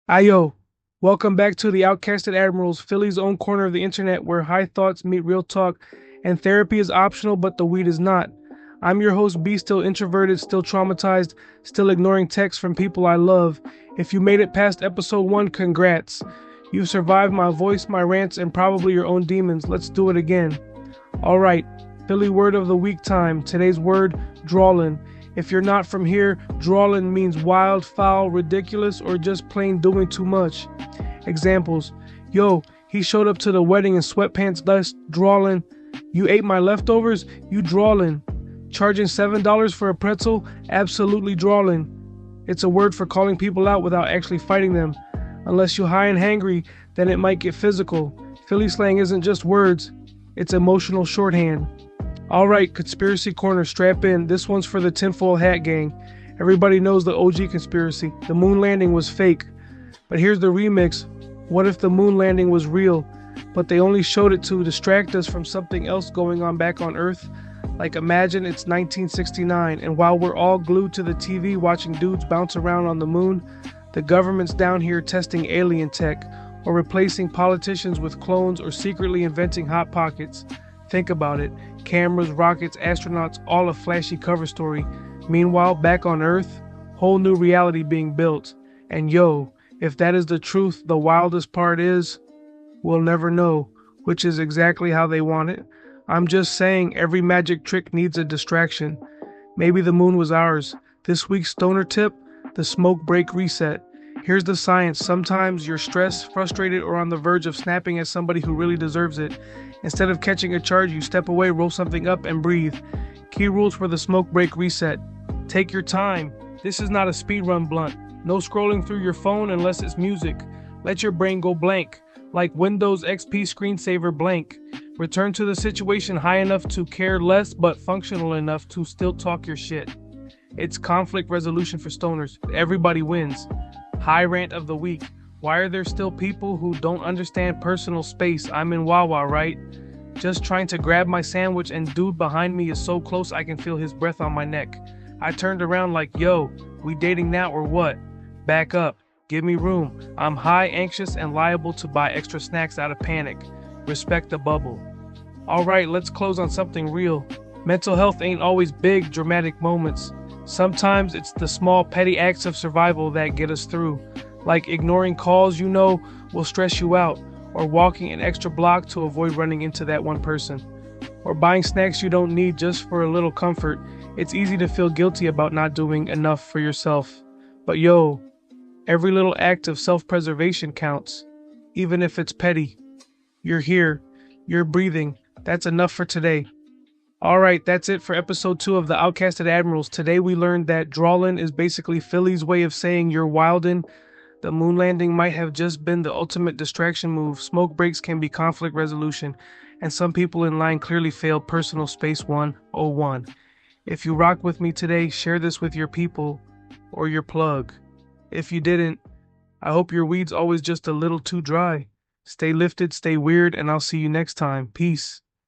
Ayo, welcome back to the Out Casted Admirals, Philly's own corner of the internet where high thoughts meet real talk and therapy is optional but the weed is not. I'm your host B, still introverted, still traumatized, still ignoring texts from people I love. If you made it past episode 1, congrats. You've survived my voice, my rants, and probably your own demons. Let's do it again. Alright, Philly word of the week time. Today's word, drawlin. If you're not from here, drawlin means wild, foul, ridiculous, or just plain doing too much. Examples: yo, he showed up to the wedding in sweatpants dust, drawlin. You ate my leftovers, you drawlin. Charging $7 for a pretzel, absolutely drawlin. It's a word for calling people out without actually fighting them. Unless you're high and hangry, then it might get physical. Philly slang isn't just words, it's emotional shorthand. Alright, Conspiracy Corner, strap in. This one's for the tinfoil hat gang. Everybody knows the OG conspiracy. The moon landing was fake. But here's the remix. What if the moon landing was real, but they only showed it to distract us from something else going on back on Earth? Like imagine it's 1969, and while we're all glued to the TV watching dudes bounce around on the moon, the government's down here testing alien tech, or replacing politicians with clones, or secretly inventing hot pockets. Think about it. Cameras, rockets, astronauts, all a flashy cover story. Meanwhile, back on Earth, whole new reality being built. And yo, if that is the truth, the wildest part is, we'll never know, which is exactly how they want it. I'm just saying every magic trick needs a distraction. Maybe the moon was ours. This week's stoner tip, the smoke break reset. Here's the science. Sometimes you're stressed, frustrated, or on the verge of snapping at somebody who really deserves it. Instead of catching a charge, you step away, roll something up, and breathe. Key rules for the smoke break reset. Take your time. This is not a speedrun blunt. No scrolling through your phone unless it's music. Let your brain go blank, like Windows XP screensaver blank. Return to the situation high enough to care less, but functional enough to still talk your shit. It's conflict resolution for stoners. Everybody wins. High rant of the week. Why are there still people who don't understand personal space? I'm in Wawa, right? Just trying to grab my sandwich and dude behind me is so close I can feel his breath on my neck. I turned around like, yo, we dating now or what? Back up. Give me room. I'm high, anxious, and liable to buy extra snacks out of panic. Respect the bubble. Alright, let's close on something real. Mental health ain't always big, dramatic moments. Sometimes it's the small, petty acts of survival that get us through. Like ignoring calls you know will stress you out, or walking an extra block to avoid running into that one person, or buying snacks you don't need just for a little comfort. It's easy to feel guilty about not doing enough for yourself. But yo, every little act of self-preservation counts, even if it's petty. You're here, you're breathing, that's enough for today. Alright, that's it for episode 2 of the Out Casted Admirals. Today we learned that drawlin is basically Philly's way of saying you're wildin'. The moon landing might have just been the ultimate distraction move. Smoke breaks can be conflict resolution, and some people in line clearly failed personal space 101. If you rock with me today, share this with your people or your plug. If you didn't, I hope your weed's always just a little too dry. Stay lifted, stay weird, and I'll see you next time. Peace.